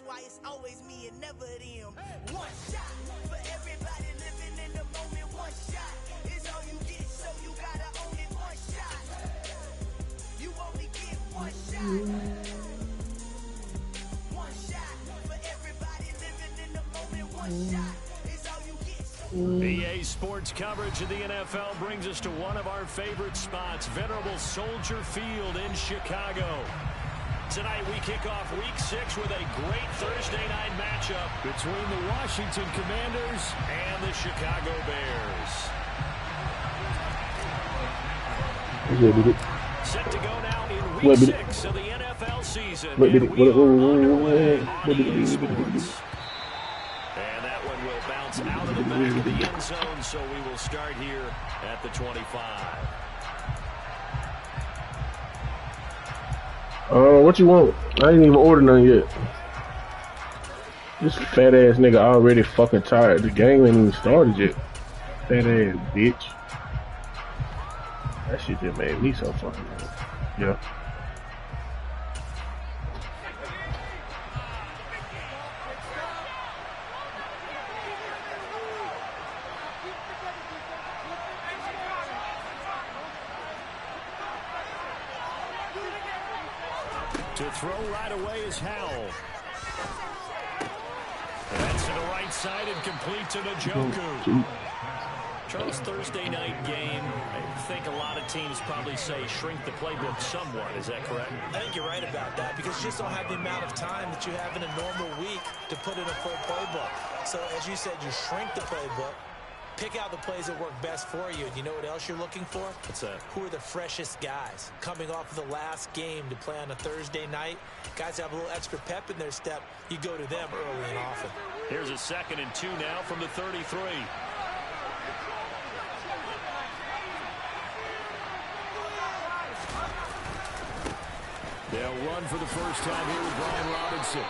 why it's always me and never them. One shot for everybody living in the moment. One shot is all you get, so you gotta own it. One shot. You only get one shot. One shot for everybody living in the moment. One shot is all you get. EA Sports coverage of the NFL brings us to one of our favorite spots, venerable Soldier Field in Chicago. Tonight we kick off Week 6 with a great Thursday night matchup between the Washington Commanders and the Chicago Bears. Set to go now in Week 6 of the NFL season. And we are underway on EA Sports. And that one will bounce out of the back of the end zone, so we will start here at the 25. What you want? I ain't even ordered none yet. This fat ass nigga already fucking tired. The game ain't even started yet. Fat ass bitch. That shit just made me so fucking mad. Yeah. To throw right away is Howell. That's to the right side and complete to Njoku. Charles, Thursday night game, I think a lot of teams probably say shrink the playbook somewhat. Is that correct? I think you're right about that because you just don't have the amount of time that you have in a normal week to put in a full playbook. So as you said, you shrink the playbook. Pick out the plays that work best for you. And you know what else you're looking for? What's that? Who are the freshest guys? Coming off of the last game to play on a Thursday night. Guys have a little extra pep in their step. You go to them early and often. Here's a 2nd and 2 now from the 33. They'll run for the first time here with Brian Robinson.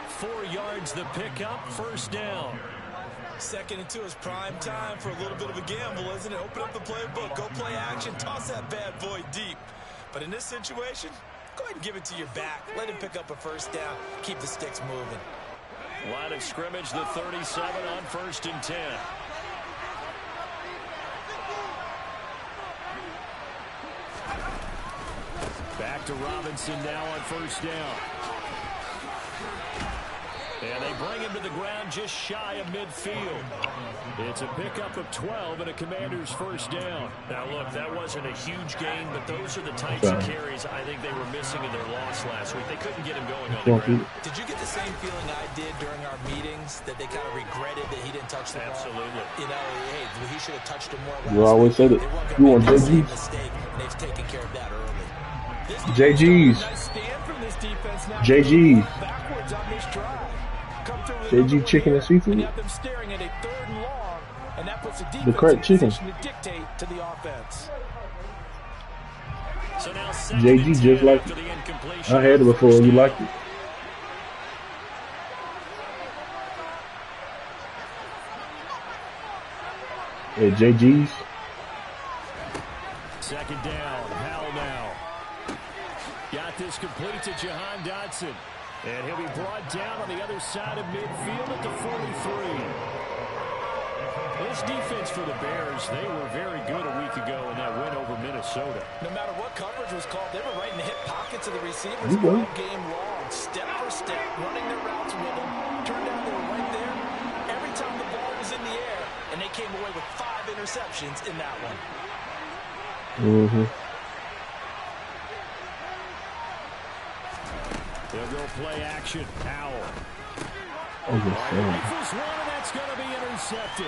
4 yards the pickup, first down. 2nd and 2 is prime time for a little bit of a gamble, isn't it? Open up the playbook, go play action, toss that bad boy deep. But in this situation, go ahead and give it to your back. Let him pick up a first down. Keep the sticks moving. Line of scrimmage, the 37 on 1st and 10. Back to Robinson now on 1st down. And they bring him to the ground just shy of midfield. It's a pickup of 12 and a Commander's first down. Now, look, that wasn't a huge gain, but those are the types of carries I think they were missing in their loss last week. They couldn't get him going on the ground. Did you get the same feeling I did during our meetings, that they kind of regretted that he didn't touch the ball? Absolutely. You know, hey, he should have touched him more. You always say that. You want JG's? They've taken care of that early. JG's. JG's. JG chicken and seafood. The cracked chicken. JG just like it. I had it before. You liked it. Hey, JG's. 2nd down. Howell now. Got this complete to Jahan Dotson. And he'll be brought down on the other side of midfield at the 43. This defense for the Bears, they were very good a week ago in that win over Minnesota. No matter what coverage was called, they were right in the hip pockets of the receivers all game long, step for step, running their routes with them. Turned out they were right there every time the ball was in the air, and they came away with 5 interceptions in that one. Mm-hmm. They'll go play action. Howell. Rifles one, and that's going to be intercepted.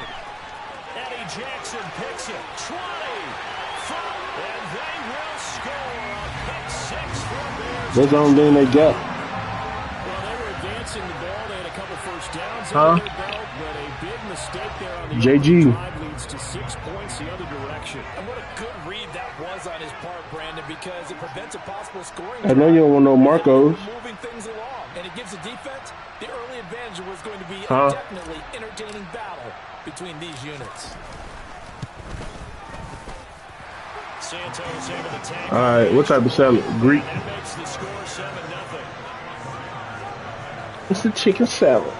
Eddie Jackson picks it. 20. And they will score a pick 6 from Bears. That's the only thing they got. Well, they were advancing the ball. They had a couple first downs under their belt, but a big mistake there on the JG drive leads to 6 points the other direction. And what a good read that was on his part, Brandon, because it prevents a possible scoring. I know you don't want no Marcos. Moving things along, and it gives the defense the early advantage. Was going to be a definitely entertaining battle between these units. Santos able to tackle. All right, what type of salad? Greek. That makes the score 7-0. It's the chicken salad.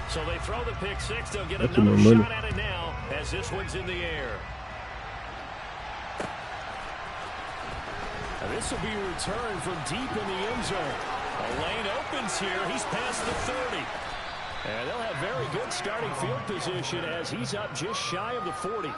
So they throw the pick six. They'll get That's another money. shot at it now as this one's in the air. And this will be a return from deep in the end zone. A lane opens here. He's past the 30. And they'll have very good starting field position as he's up just shy of the 40.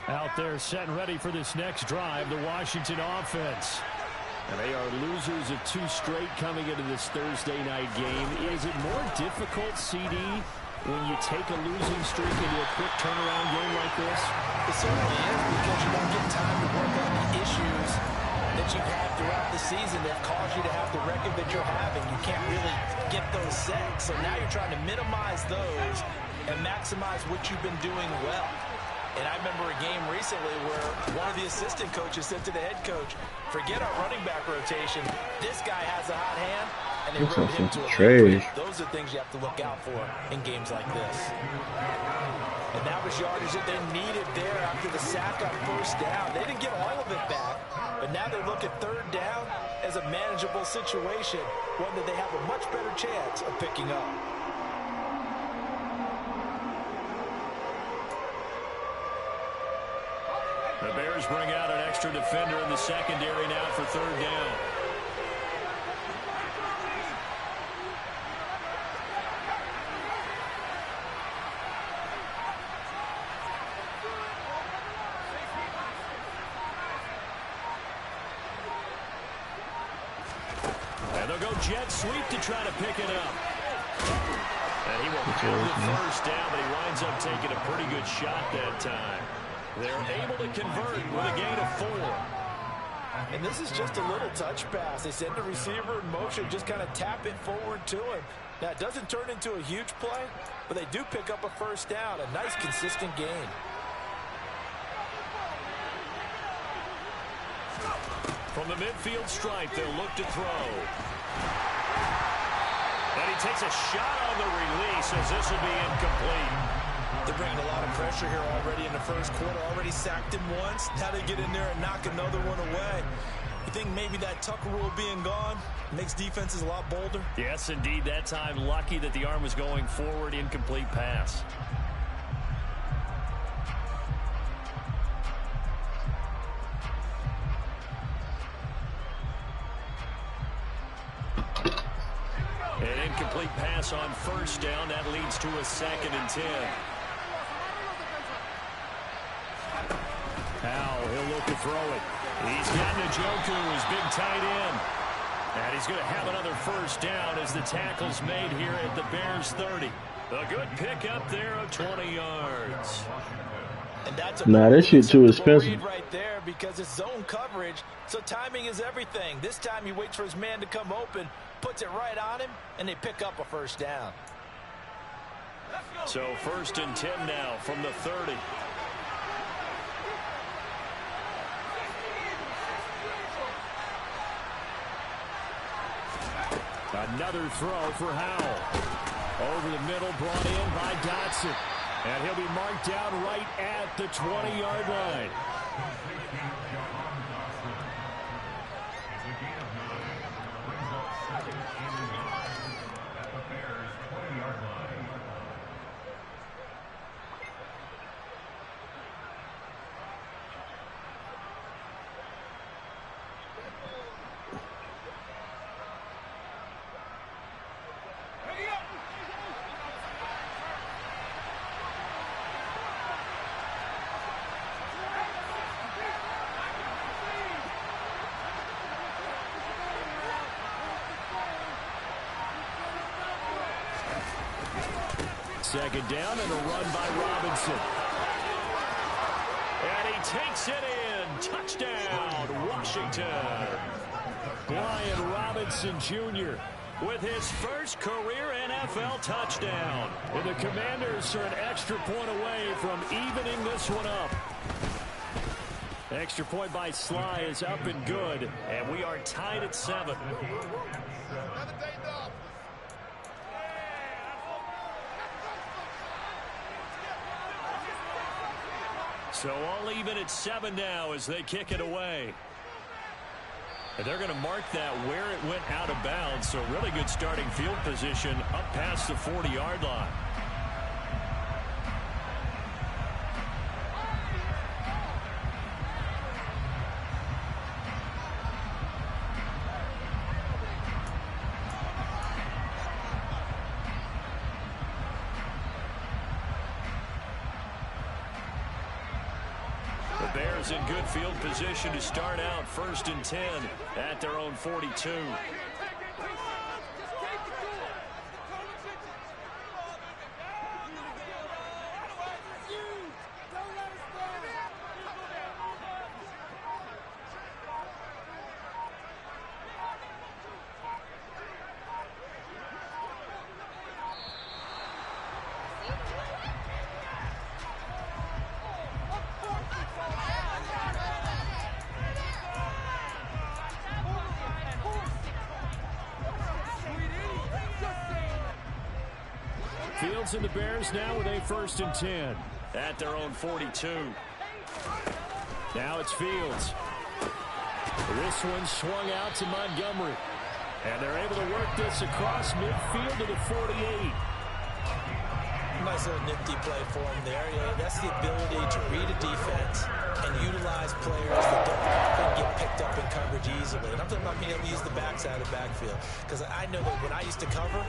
Out there set and ready for this next drive, the Washington offense. And they are losers of 2 straight coming into this Thursday night game. Is it more difficult, CD, when you take a losing streak into a quick turnaround game like this? It certainly is, because you don't get time to work on the issues that you've had throughout the season that caused you to have the record that you're having. You can't really get those set. So now you're trying to minimize those and maximize what you've been doing well. And I remember a game recently where one of the assistant coaches said to the head coach, forget our running back rotation. This guy has a hot hand, and they rode him to a trash. Those are things you have to look out for in games like this. And that was yardage that they needed there after the sack on first down. They didn't get all of it back, but now they look at third down as a manageable situation, one that they have a much better chance of picking up. The Bears bring out an extra defender in the secondary now for third down. And they'll go jet sweep to try to pick it up. And he will have the first down, but he winds up taking a pretty good shot that time. They're able to convert with a gain of 4. And this is just a little touch pass. They send the receiver in motion, just kind of tap it forward to him. Now, it doesn't turn into a huge play, but they do pick up a first down. A nice, consistent gain. From the midfield stripe, they'll look to throw. And he takes a shot on the release as this will be incomplete. They're bringing a lot of pressure here already in the first quarter. Already sacked him once. Now they get in there and knock another one away. You think maybe that Tucker rule being gone makes defenses a lot bolder? Yes, indeed. That time, lucky that the arm was going forward. Incomplete pass. An incomplete pass on first down. That leads to a 2nd and 10. Now he'll look to throw it. He's got Njoku, his big tight end. And he's going to have another first down as the tackle's made here at the Bears 30. A good pickup there of 20 yards. And that's a Nah, that shit too expensive. right there because it's zone coverage, so timing is everything. This time he waits for his man to come open, puts it right on him, and they pick up a first down. So 1st and 10 now from the 30. Another throw for Howell. Over the middle, brought in by Dotson. And he'll be marked down right at the 20-yard line. Second down and a run by Robinson. And he takes it in. Touchdown. Washington. Brian Robinson Jr. with his first career NFL touchdown. And the Commanders are an extra point away from evening this one up. Extra point by Sly is up and good, and we are tied at 7. So all even at 7 now as they kick it away. And they're going to mark that where it went out of bounds. So really good starting field position up past the 40-yard line. Bears in good field position to start out 1st and 10 at their own 42. Fields and the Bears now with a 1st and 10 at their own 42. Now it's Fields. This one swung out to Montgomery. And they're able to work this across midfield to the 48. Nice little nifty play for him there. Yeah, that's the ability to read a defense and utilize players that don't get picked up in coverage easily. And I'm talking about being able to use the backside of the backfield. Because I know that when I used to cover,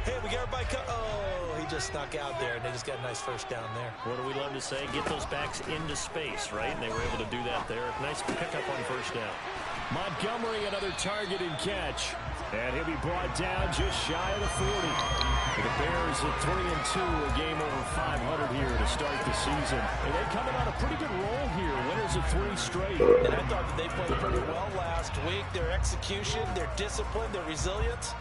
hey, we got everybody oh, he just snuck out there, and they just got a nice first down there. What do we love to say? Get those backs into space, right? And they were able to do that there. Nice pickup on 1st down. Montgomery, another target and catch. And he'll be brought down just shy of the 40. The Bears at 3-2, a game over 500 here to start the season. And they coming on a pretty good roll here. Winners of 3 straight. And I thought that they played pretty well last week. Their execution, their discipline, their resilience.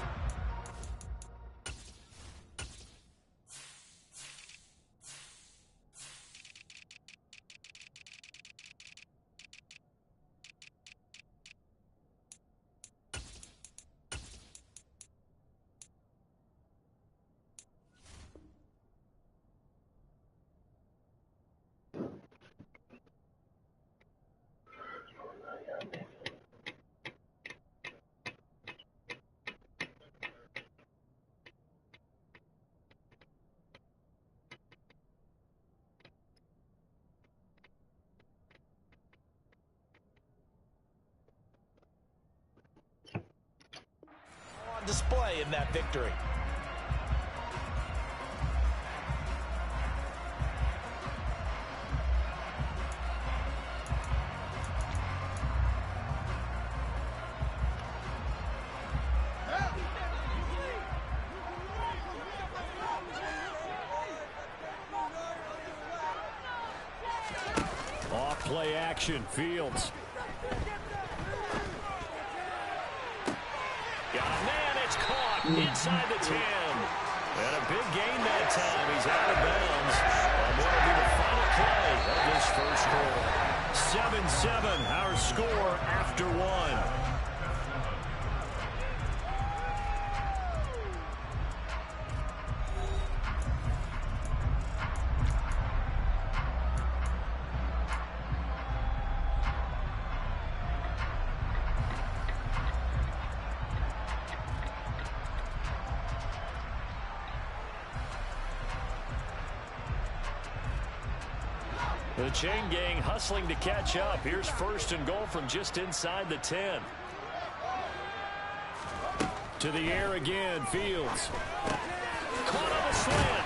Display in that victory. Off play action, Fields. Inside the 10. And a big gain that time. He's out of bounds. And what will be the final play of this first quarter. 7-7, our score after 1. The chain gang hustling to catch up. Here's 1st and goal from just inside the 10. To the air again, Fields. Caught on a slant.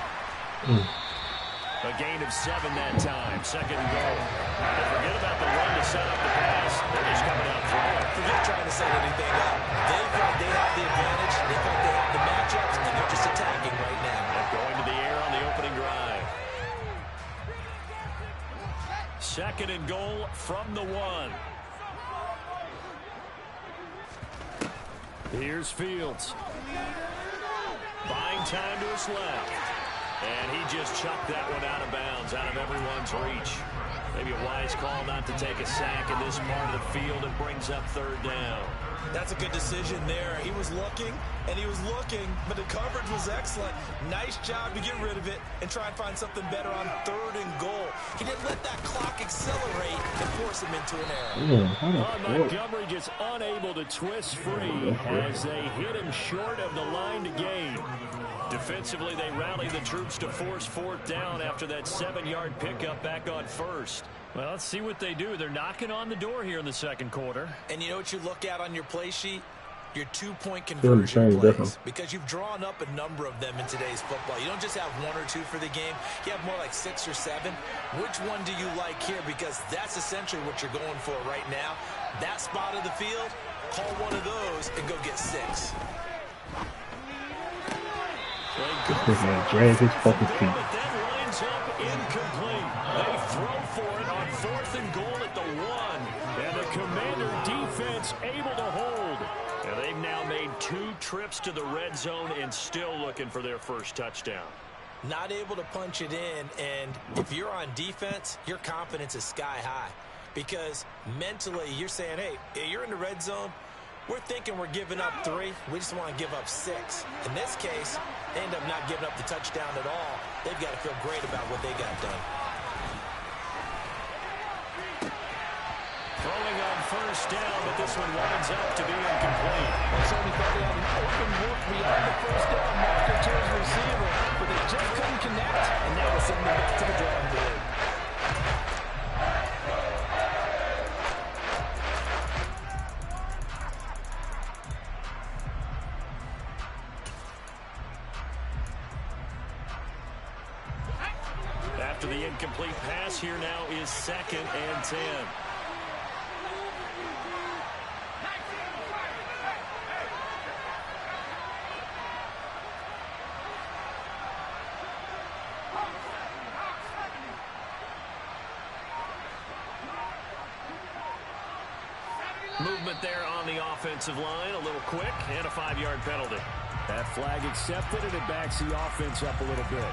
A gain of 7 that time. 2nd and goal. And forget about the run to set up the pass. They're just coming out front. Forget trying to set anything up. They have the advantage. They have the matchups, and they're just attacking right now. And going to the air on the opening drive. 2nd and goal from the 1. Here's Fields. Buying time to his left. And he just chucked that one out of bounds, out of everyone's reach. Maybe a wise call not to take a sack in this part of the field. It brings up third down. That's a good decision there. He was looking, and he was looking, but the coverage was excellent. Nice job to get rid of it and try and find something better on 3rd and goal. He didn't let that clock accelerate and force him into an error. Montgomery just unable to twist free as they hit him short of the line to gain. Defensively, they rally the troops to force 4th down after that 7-yard pickup back on 1st. Well, let's see what they do. They're knocking on the door here in the second quarter. And you know what you look at on your play sheet? Your 2-point conversion plays. Because you've drawn up a number of them in today's football. You don't just have 1 or 2 for the game. You have more like 6 or 7. Which one do you like here? Because that's essentially what you're going for right now. That spot of the field, call one of those and go get 6. This man drags his fucking feet. But that lines up incomplete. They throw for it on 4th and goal at the 1. And the Commander defense able to hold. And they've now made 2 trips to the red zone and still looking for their first touchdown. Not able to punch it in, and if you're on defense, your confidence is sky high. Because mentally, you're saying, hey, you're in the red zone. We're thinking we're giving up 3. We just want to give up 6. In this case, they end up not giving up the touchdown at all. They've got to feel great about what they got done. Throwing on 1st down, but this one winds up to be incomplete. Well, certainly thought they had an open look beyond the 1st down marker to his receiver, but they just couldn't connect, and now we're sending them back to the drawing board. After the incomplete pass, here now is 2nd and 10. Movement there on the offensive line, a little quick, and a 5-yard penalty. That flag accepted, and it backs the offense up a little bit.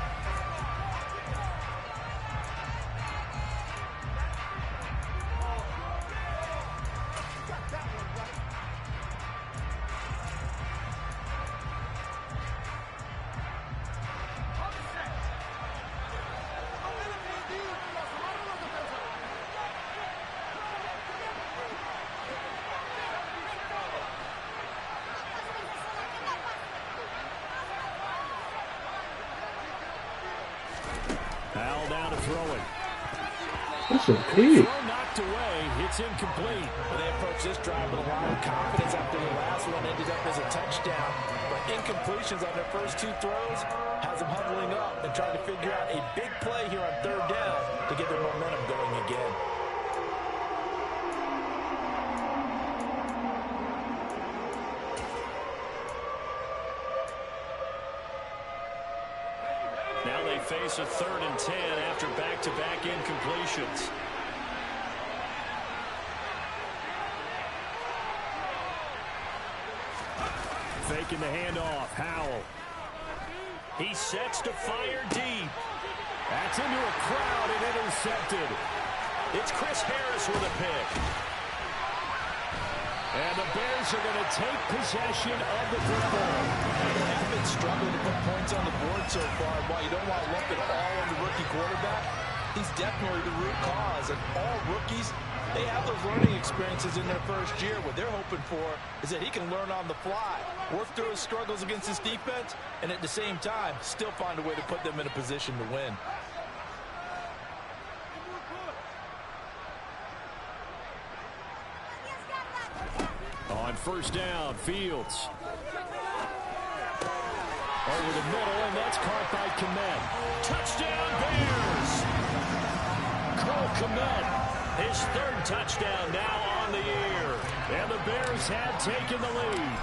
Powell down to throw it. That's a pig. Throw knocked away. It's incomplete. Well, they approached this drive with a lot of confidence after the last one ended up as a touchdown. But incompletions on their first 2 throws has them huddling up and trying to figure out a big play here on 3rd down to get their momentum going again. Now they face a 3rd and 10 after back-to-back incompletions. Faking the handoff, Howell. He sets to fire deep. That's into a crowd and intercepted. It's Chris Harris with a pick. And the Bears are going to take possession of the football. They have been struggling to put points on the board so far. While you don't want to lump it all on the rookie quarterback, he's definitely the root cause. And all rookies, they have those learning experiences in their first year. What they're hoping for is that he can learn on the fly, work through his struggles against his defense, and at the same time, still find a way to put them in a position to win. On 1st down, Fields. Over the middle, and that's caught by Kmet. Touchdown, Bears! Cole Kmet, his 3rd touchdown now on the year. And the Bears have taken the lead.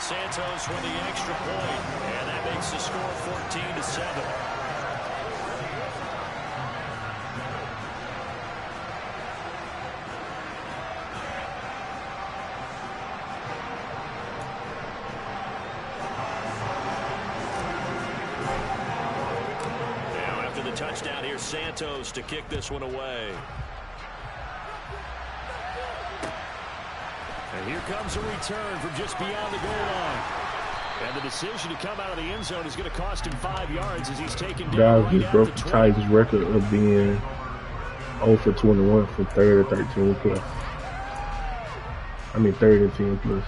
Santos with the extra point, and that makes the score 14-7. first down. Here's Santos to kick this one away. And here comes a return from just beyond the goal line. And the decision to come out of the end zone is going to cost him 5 yards as he's taken down Guys just broke the Titans' record of being 0 for 21 from 3rd and 13 plus. I mean 3rd and 10 plus.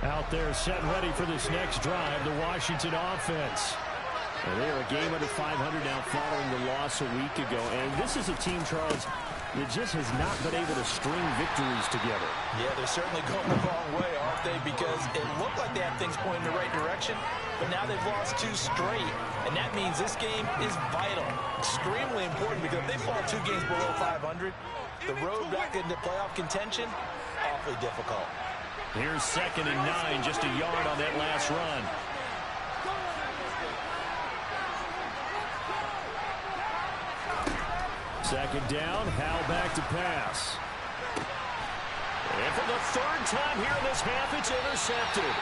Out there set ready for this next drive, the Washington offense. And they're a game under 500 now following the loss a week ago. And this is a team, Charles, that just has not been able to string victories together. Yeah, they're certainly going the wrong way, aren't they? Because it looked like they had things pointing in the right direction, but now they've lost 2 straight. And that means this game is vital, extremely important, because if they fall 2 games below 500, the road back into playoff contention, awfully difficult. Here's 2nd and 9, just a yard on that last run. Second down, Howell back to pass. And for the 3rd time here in this half, it's intercepted.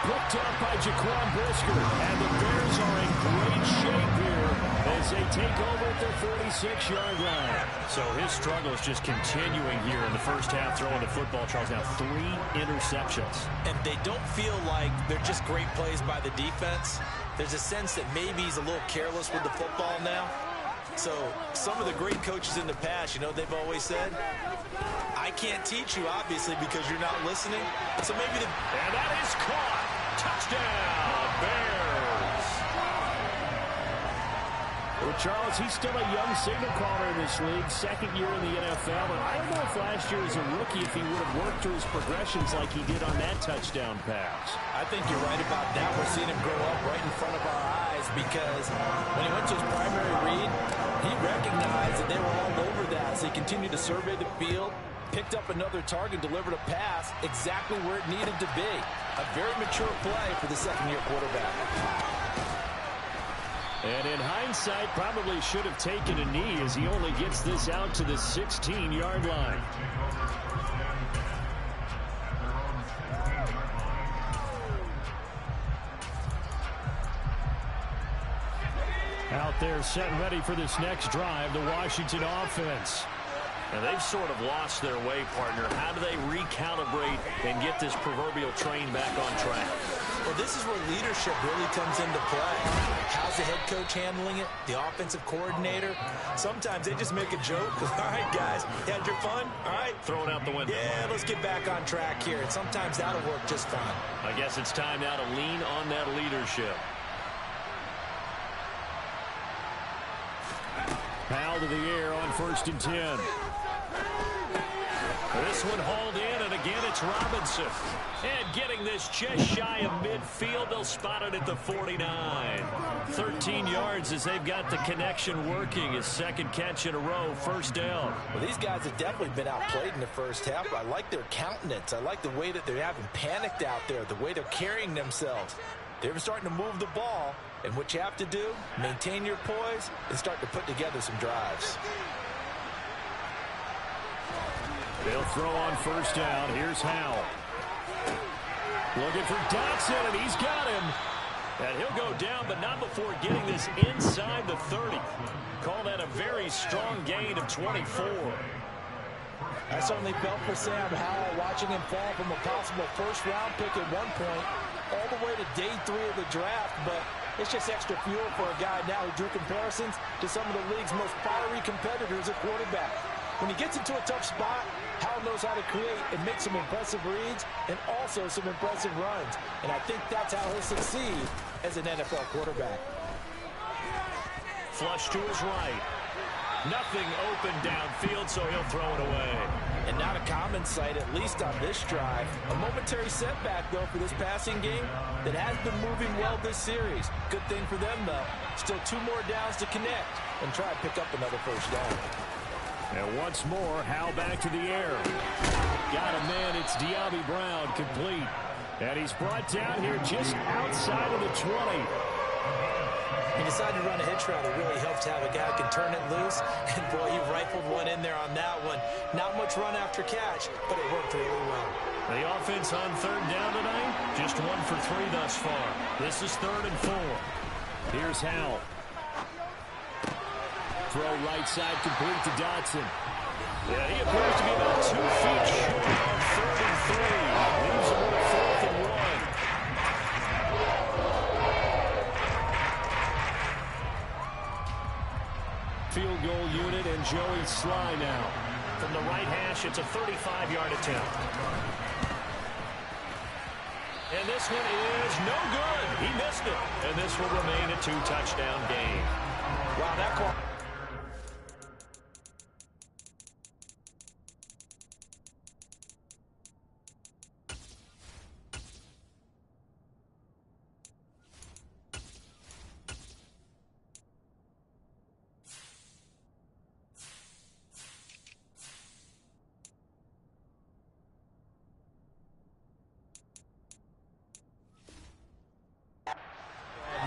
Picked up by Jaquan Brisker. And the Bears are in great shape here as they take over at their 46-yard line. So his struggle is just continuing here in the first half, throwing the football. Charles, now 3 interceptions. And they don't feel like they're just great plays by the defense. There's a sense that maybe he's a little careless with the football now. So some of the great coaches in the past, you know, they've always said, I can't teach you, obviously, because you're not listening. So maybe and that is caught. Touchdown, Bears. Well, Charles, he's still a young signal caller in this league, 2nd year in the NFL. But I don't know if last year as a rookie, if he would have worked through his progressions like he did on that touchdown pass. I think you're right about that. We're seeing him grow up right in front of our eyes, because when he went to his primary read, he recognized that they were all over that. So he continued to survey the field, picked up another target, delivered a pass exactly where it needed to be. A very mature play for the 2nd-year quarterback. And in hindsight, probably should have taken a knee as he only gets this out to the 16-yard line. Out there set ready for this next drive, the Washington offense. And they've sort of lost their way, partner. How do they recalibrate and get this proverbial train back on track? Well, this is where leadership really comes into play. How's the head coach handling it? The offensive coordinator? Sometimes they just make a joke. All right, guys, you had your fun? All right. Throw it out the window. Yeah, let's get back on track here. And sometimes that'll work just fine. I guess it's time now to lean on that leadership. Foul to the air on 1st and 10. This one hauled in, and again it's Robinson. And getting this just shy of midfield, they'll spot it at the 49. 13 yards as they've got the connection working. His 2nd catch in a row, 1st down. Well, these guys have definitely been outplayed in the first half. I like their countenance. I like the way that they haven't panicked out there, the way they're carrying themselves. They're starting to move the ball, and what you have to do, maintain your poise and start to put together some drives. They'll throw on 1st down. Here's Howell. Looking for Dotson, and he's got him. And he'll go down, but not before getting this inside the 30. Call that a very strong gain of 24. I certainly felt for Sam Howell watching him fall from a possible 1st-round pick at one point all the way to day 3 of the draft, but it's just extra fuel for a guy now who drew comparisons to some of the league's most fiery competitors at quarterback. When he gets into a tough spot, Howell knows how to create and make some impressive reads and also some impressive runs. And I think that's how he'll succeed as an NFL quarterback. Flush to his right. Nothing open downfield, so he'll throw it away. And not a common sight, at least on this drive. A momentary setback, though, for this passing game that has been moving well this series. Good thing for them, though. Still 2 more downs to connect and try to pick up another 1st down. And once more, Howell back to the air. Got a man, it's Diaby Brown, complete. And he's brought down here just outside of the 20. He decided to run a hitch route. It really helps to have a guy who can turn it loose. And, boy, he rifled one in there on that one. Not much run after catch, but it worked really well. The offense on 3rd down tonight, just 1 for 3 thus far. This is 3rd and 4. Here's Howell. Throw right side complete to Dotson. Yeah, he appears to be about 2 feet short on 3rd and 3. Leaves him with a 4th and 1. Field goal unit and Joey Sly now. From the right hash, it's a 35-yard attempt. And this one is no good. He missed it. And this will remain a 2-touchdown game. Wow, that call.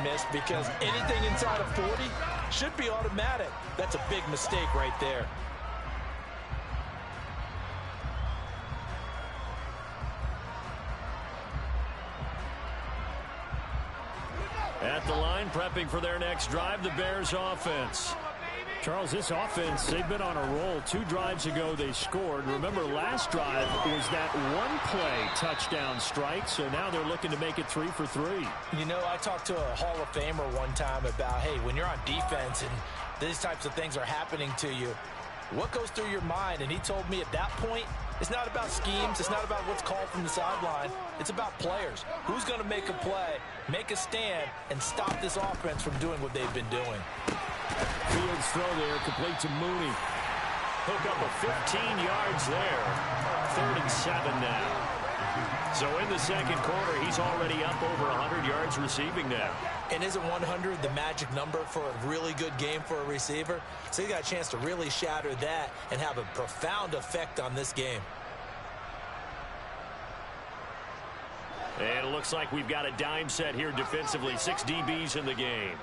Missed because anything inside of 40 should be automatic. That's a big mistake right there. At the line, prepping for their next drive, the Bears offense. Charles, this offense, they've been on a roll. 2 drives ago, they scored. Remember, last drive was that one-play touchdown strike, so now they're looking to make it 3 for 3. You know, I talked to a Hall of Famer one time about, hey, when you're on defense and these types of things are happening to you, what goes through your mind? And he told me at that point, it's not about schemes. It's not about what's called from the sideline. It's about players. Who's going to make a play, make a stand, and stop this offense from doing what they've been doing? Fields throw there, complete to Mooney. Hook up a 15 yards there. 3rd and 7 now. So in the second quarter, he's already up over 100 yards receiving now. And isn't 100 the magic number for a really good game for a receiver? So he got a chance to really shatter that and have a profound effect on this game. And it looks like we've got a dime set here defensively. 6 DBs in the game.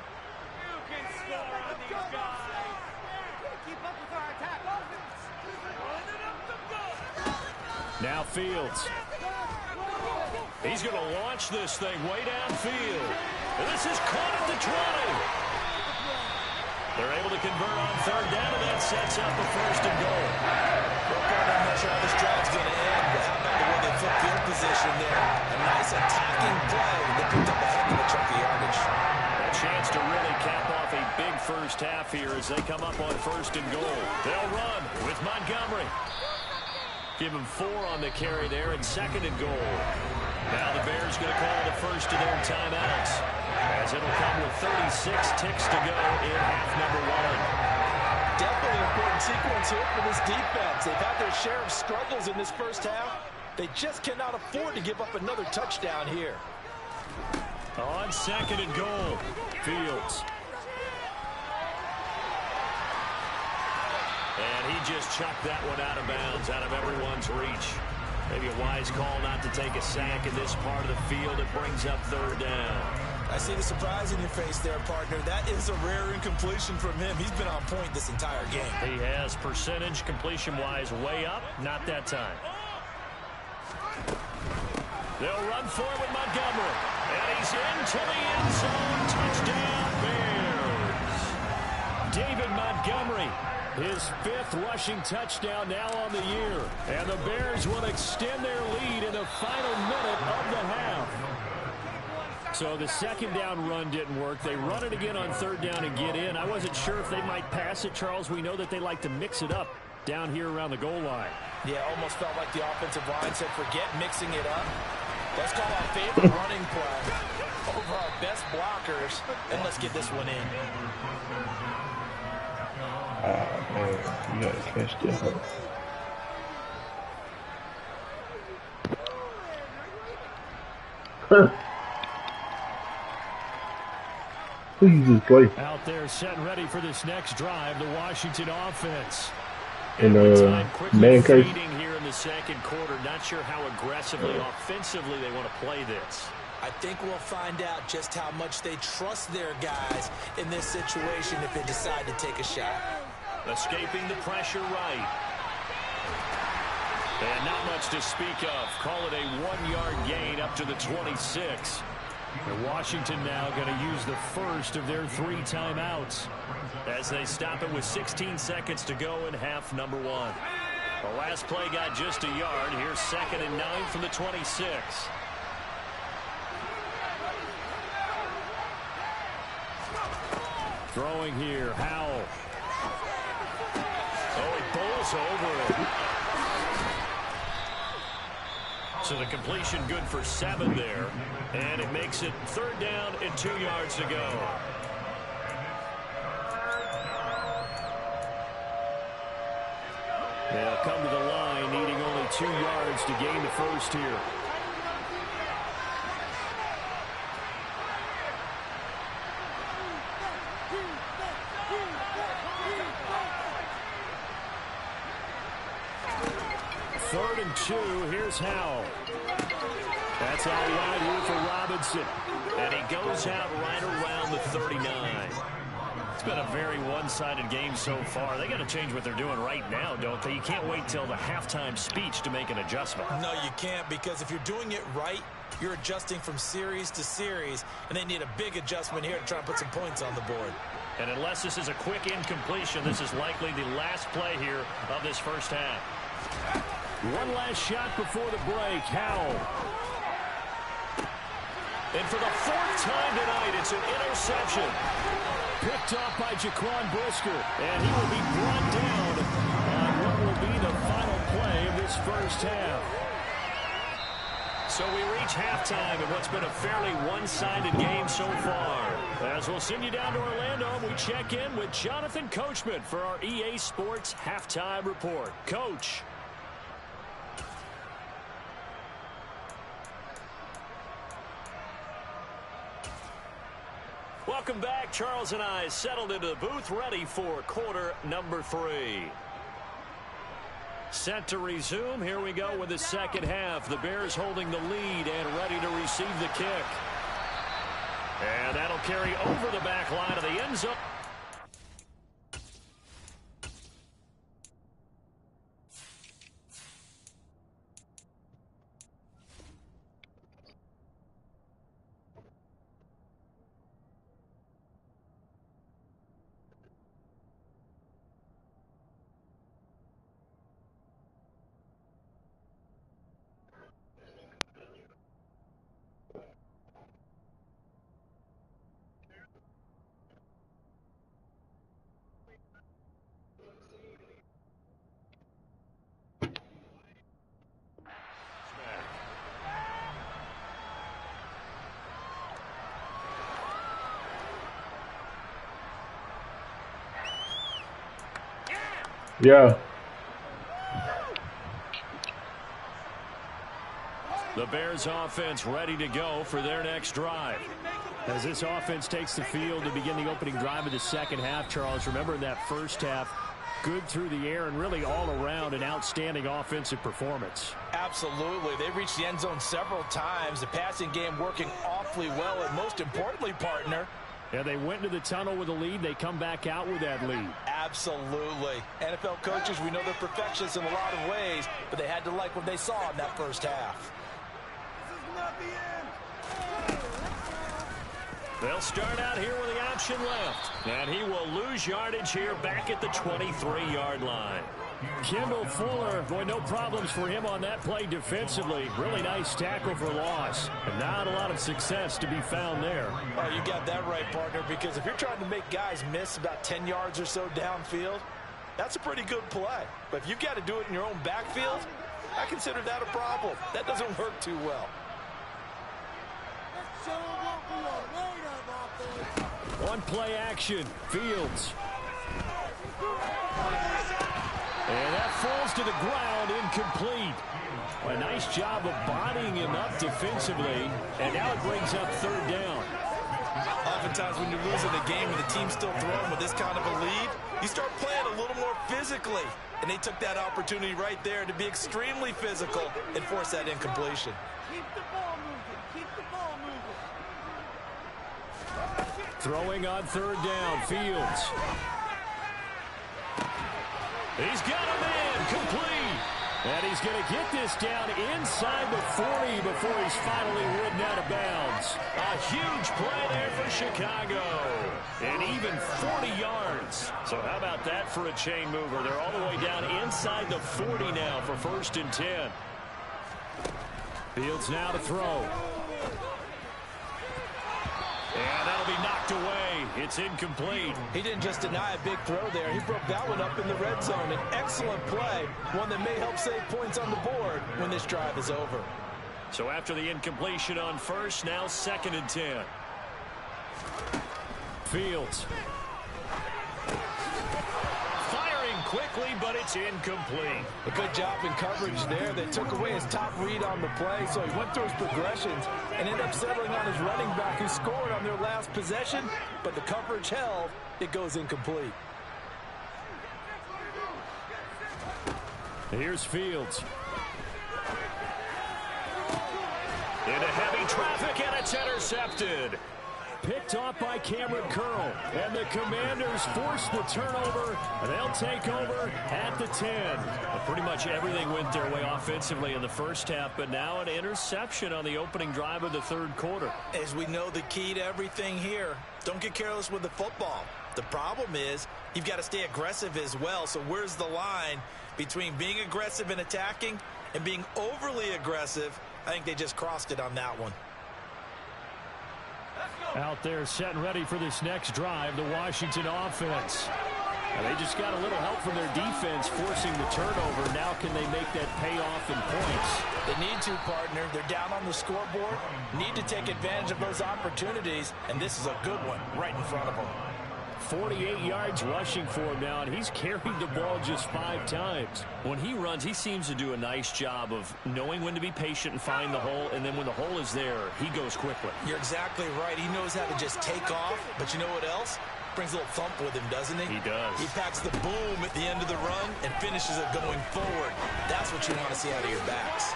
Now Fields. He's going to launch this thing way downfield. And this is caught at the 20. They're able to convert on 3rd down, and that sets up a 1st and goal. I'm not sure how this drive's going to end, but how about the way they flip field position there? A nice attacking play. They picked up a heck of a chunk of yardage. A chance to really cap off a big first half here as they come up on 1st and goal. They'll run with Montgomery. Give him 4 on the carry there, and 2nd and goal. Now the Bears going to call the first of their timeouts, as it'll come with 36 ticks to go in half number 1. Definitely an important sequence here for this defense. They've had their share of struggles in this first half. They just cannot afford to give up another touchdown here. On 2nd and goal, Fields. And he just chucked that one out of bounds, out of everyone's reach. Maybe a wise call not to take a sack in this part of the field. It brings up 3rd down. I see the surprise in your face there, partner. That is a rare incompletion from him. He's been on point this entire game. He has percentage completion-wise way up. Not that time. They'll run for it with Montgomery. And he's into the end zone. Touchdown, Bears. David Montgomery. His 5th rushing touchdown now on the year. And the Bears will extend their lead in the final minute of the half. So the 2nd down run didn't work. They run it again on 3rd down and get in. I wasn't sure if they might pass it, Charles. We know that they like to mix it up down here around the goal line. Yeah, almost felt like the offensive line said, forget mixing it up. Let's call our favorite running play over our best blockers, and let's get this one in. Man, you gotta catch that. Who you just play? Out there setting ready for this next drive, the Washington offense. And man fading here in the second quarter. Not sure how aggressively, offensively they want to play this. I think we'll find out just how much they trust their guys in this situation if they decide to take a shot. Escaping the pressure right. And not much to speak of. Call it a 1-yard gain up to the 26. And Washington now going to use the first of their 3 timeouts as they stop it with 16 seconds to go in half number 1. The last play got just a yard. Here's 2nd and 9 from the 26. Throwing here, Howell. Oh, he bowls over it. So the completion good for 7 there. And it makes it 3rd down and 2 yards to go. They'll come to the line, needing only 2 yards to gain the first here. Third and 2, here's Howell. That's out wide here for Robinson. And he goes out right around the 39. It's been a very one-sided game so far. They got to change what they're doing right now, don't they? You can't wait till the halftime speech to make an adjustment. No, you can't, because if you're doing it right, you're adjusting from series to series, and they need a big adjustment here to try and put some points on the board. And unless this is a quick incompletion, this is likely the last play here of this first half. One last shot before the break. Howell. And for the 4th time tonight, it's an interception. Picked off by Jaquan Brisker. And he will be brought down on what will be the final play of this first half. So we reach halftime in what's been a fairly one-sided game so far. As we'll send you down to Orlando, we check in with Jonathan Coachman for our EA Sports Halftime Report. Coach. Welcome back. Charles and I settled into the booth, ready for quarter number 3. Set to resume. Here we go with the second half. The Bears holding the lead and ready to receive the kick. And that'll carry over the back line of the end zone. Yeah. The Bears offense ready to go for their next drive. As this offense takes the field to begin the opening drive of the second half, Charles, remember in that first half, good through the air and really all around an outstanding offensive performance. Absolutely. They reached the end zone several times. The passing game working awfully well, and most importantly, partner, yeah, they went into the tunnel with a lead. They come back out with that lead. Absolutely. NFL coaches, we know they're perfectionists in a lot of ways, but they had to like what they saw in that first half. They'll start out here with the option left. And he will lose yardage here back at the 23-yard line. Kendall Fuller, boy, no problems for him on that play defensively. Really nice tackle for loss. And not a lot of success to be found there. Oh, you got that right, partner, because if you're trying to make guys miss about 10 yards or so downfield, that's a pretty good play. But if you've got to do it in your own backfield, I consider that a problem. That doesn't work too well. On play action, Fields. And that falls to the ground, incomplete. A nice job of bodying him up defensively, and now it brings up third down. Oftentimes when you're losing a game and the team's still throwing with this kind of a lead, you start playing a little more physically. And they took that opportunity right there to be extremely physical and force that incompletion. Keep the ball moving. Keep the ball moving. Throwing on third down, Fields. He's got a man, complete. And he's going to get this down inside the 40 before he's finally ridden out of bounds. A huge play there for Chicago. And even 40 yards. So how about that for a chain mover? They're all the way down inside the 40 now for 1st and 10. Fields now to throw. And that'll be knocked away. It's incomplete. He didn't just deny a big throw there. He broke that one up in the red zone. An excellent play. One that may help save points on the board when this drive is over. So after the incompletion on 1st, now 2nd and 10. Fields. Firing quickly, but it's incomplete. A good job in coverage there. They took away his top read on the play, so he went through his progressions and ended up settling on his running back who scored on their last possession, but the coverage held. It goes incomplete. Here's Fields. Into heavy traffic, and it's intercepted. Picked off by Cameron Curl. And the Commanders force the turnover. And they'll take over at the 10. Well, pretty much everything went their way offensively in the first half, but now an interception on the opening drive of the 3rd quarter. As we know, the key to everything here, don't get careless with the football. The problem is you've got to stay aggressive as well. So where's the line between being aggressive and attacking and being overly aggressive? I think they just crossed it on that one. Out there set and ready for this next drive, the Washington offense. And they just got a little help from their defense forcing the turnover. Now can they make that payoff in points? They need to, partner. They're down on the scoreboard. Need to take advantage of those opportunities, and this is a good one right in front of them. 48 yards rushing for him now, and he's carried the ball just 5 times. When he runs, he seems to do a nice job of knowing when to be patient and find the hole, and then when the hole is there, he goes quickly. You're exactly right. He knows how to just take off, but you know what else? Brings a little thump with him, doesn't he? He does. He packs the boom at the end of the run and finishes it going forward. That's what you want to see out of your backs.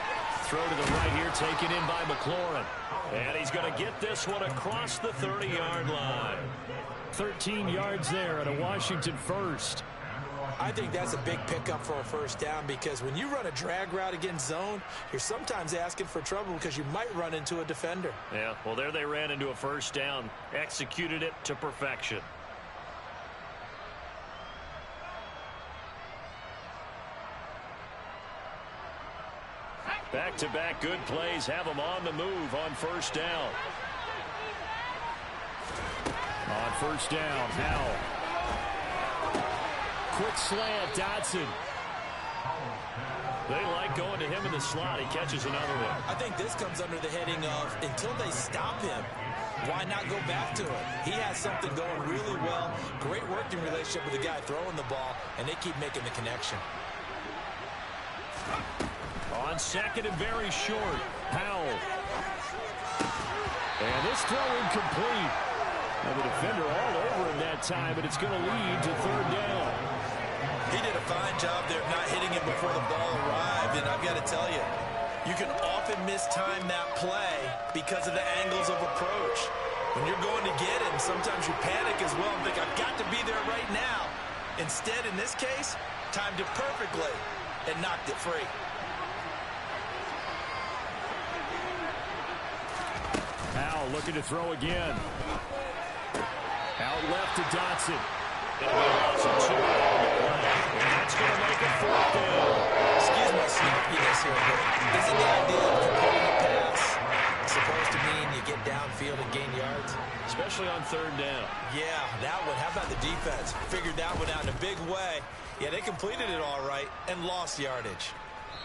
Throw to the right here, taken in by McLaurin. And he's going to get this one across the 30-yard line. 13 yards there at a Washington first. I think that's a big pickup for a first down because when you run a drag route against zone, you're sometimes asking for trouble because you might run into a defender. Yeah, well, there they ran into a first down, executed it to perfection. Back-to-back good plays have them on the move on first down. On first down, Howell. Quick slant, Dotson. They like going to him in the slot. He catches another one. I think this comes under the heading of until they stop him, why not go back to it? He has something going really well. Great working relationship with the guy throwing the ball, and they keep making the connection. On second and very short, Howell. And this throw incomplete. Now the defender all over him that time, but it's going to lead to 3rd down. He did a fine job there of not hitting him before the ball arrived, and I've got to tell you, you can often mistime that play because of the angles of approach. When you're going to get him, sometimes you panic as well and think, I've got to be there right now. Instead, in this case, timed it perfectly and knocked it free. Howell looking to throw again. Out left to Dotson. And that's going to make it 4th down. Excuse my snappiness here, but isn't the idea of completing a pass supposed to mean you get downfield and gain yards? Especially on 3rd down. Yeah, that one. How about the defense? Figured that one out in a big way. Yeah, they completed it all right and lost yardage.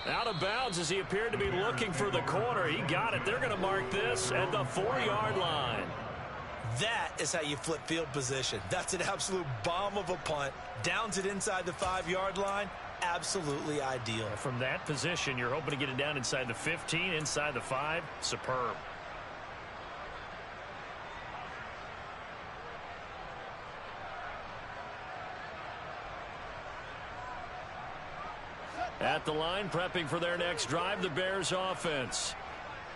Out of bounds as he appeared to be looking for the corner. He got it. They're going to mark this at the 4-yard line. That is how you flip field position. That's an absolute bomb of a punt. Downs it inside the 5-yard line. Absolutely ideal. From that position, you're hoping to get it down inside the 15, inside the 5. Superb. At the line, prepping for their next drive, the Bears offense.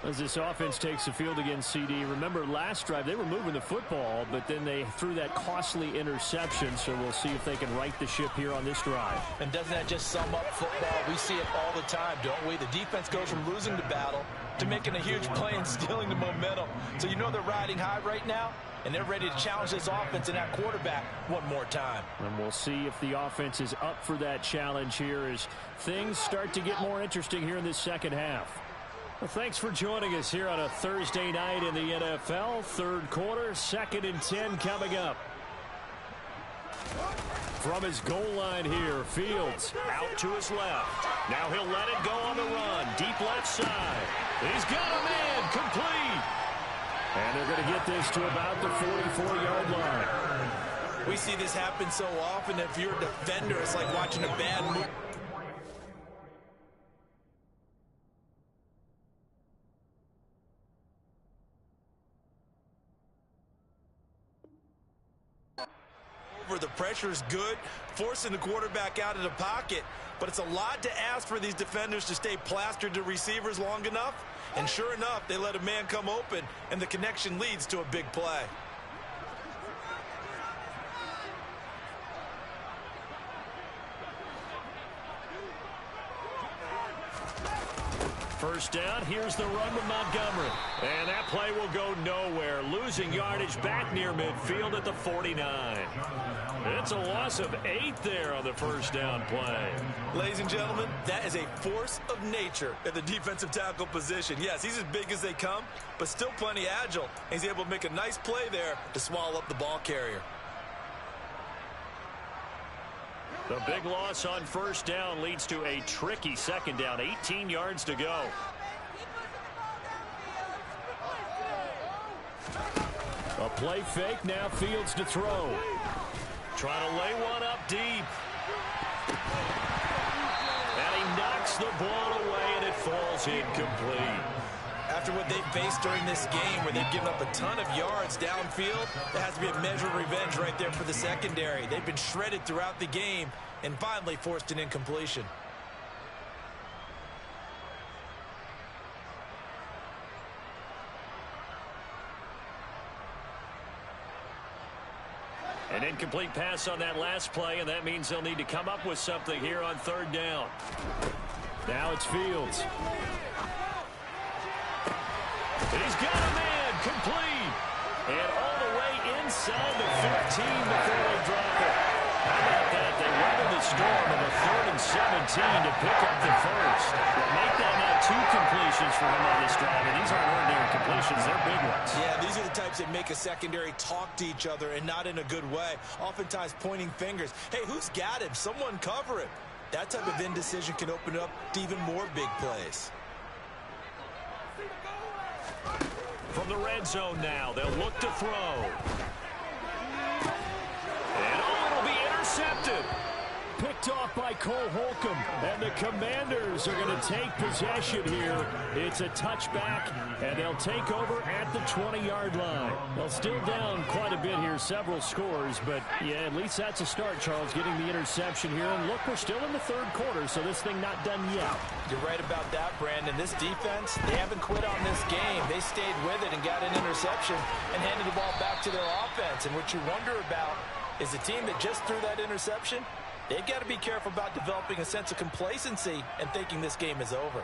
As this offense takes the field against CD, remember last drive they were moving the football, but then they threw that costly interception, so we'll see if they can right the ship here on this drive. And doesn't that just sum up football? We see it all the time, don't we? The defense goes from losing the battle to making a huge play and stealing the momentum. So you know they're riding high right now, and they're ready to challenge this offense and that quarterback one more time. And we'll see if the offense is up for that challenge here as things start to get more interesting here in this second half. Well, thanks for joining us here on a Thursday night in the NFL. Third quarter, 2nd and 10 coming up. From his goal line here, Fields out to his left. Now he'll let it go on the run. Deep left side. He's got a man complete. And they're going to get this to about the 44-yard line. We see this happen so often. If you're a defender, it's like watching a bad movie. The pressure is good, forcing the quarterback out of the pocket, but it's a lot to ask for these defenders to stay plastered to receivers long enough, and sure enough, they let a man come open, and the connection leads to a big play. First down, here's the run with Montgomery. And that play will go nowhere. Losing yardage back near midfield at the 49. It's a loss of 8 there on the first down play. Ladies and gentlemen, that is a force of nature at the defensive tackle position. Yes, he's as big as they come, but still plenty agile. And he's able to make a nice play there to swallow up the ball carrier. The big loss on first down leads to a tricky second down. 18 yards to go. A play fake, now Fields to throw. Trying to lay one up deep. And he knocks the ball away, and it falls incomplete. After what they faced during this game where they've given up a ton of yards downfield, there has to be a measure of revenge right there for the secondary. They've been shredded throughout the game and finally forced an incompletion. An incomplete pass on that last play, and that means they'll need to come up with something here on third down. Now it's Fields. He's got a man complete. And all the way inside the 15 before they drop it. How about that? They weathered the storm of a 3rd and 17 to pick up the first. Make that not 2 completions for him on this drive. And these aren't ordinary completions. They're big ones. Yeah, these are the types that make a secondary talk to each other and not in a good way. Oftentimes pointing fingers. Hey, who's got him? Someone cover him. That type of indecision can open up to even more big plays. From the red zone now, they'll look to throw. And it'll be intercepted. Picked off by Cole Holcomb. And the Commanders are going to take possession here. It's a touchback, and they'll take over at the 20-yard line. They'll still down quite a bit here, several scores, but yeah, at least that's a start, Charles, getting the interception here. And look, we're still in the third quarter, so this thing not done yet. You're right about that, Brandon. This defense, they haven't quit on this game. They stayed with it and got an interception and handed the ball back to their offense. And what you wonder about is the team that just threw that interception, they've got to be careful about developing a sense of complacency and thinking this game is over.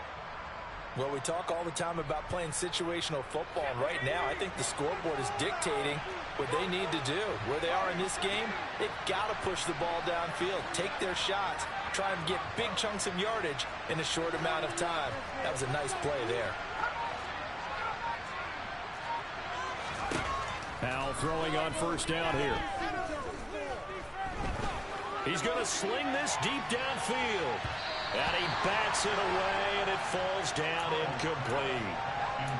Well, we talk all the time about playing situational football, and right now I think the scoreboard is dictating what they need to do. Where they are in this game, they've got to push the ball downfield, take their shots, try and get big chunks of yardage in a short amount of time. That was a nice play there. Powell throwing on first down here. He's going to sling this deep downfield. And he bats it away, and it falls down incomplete.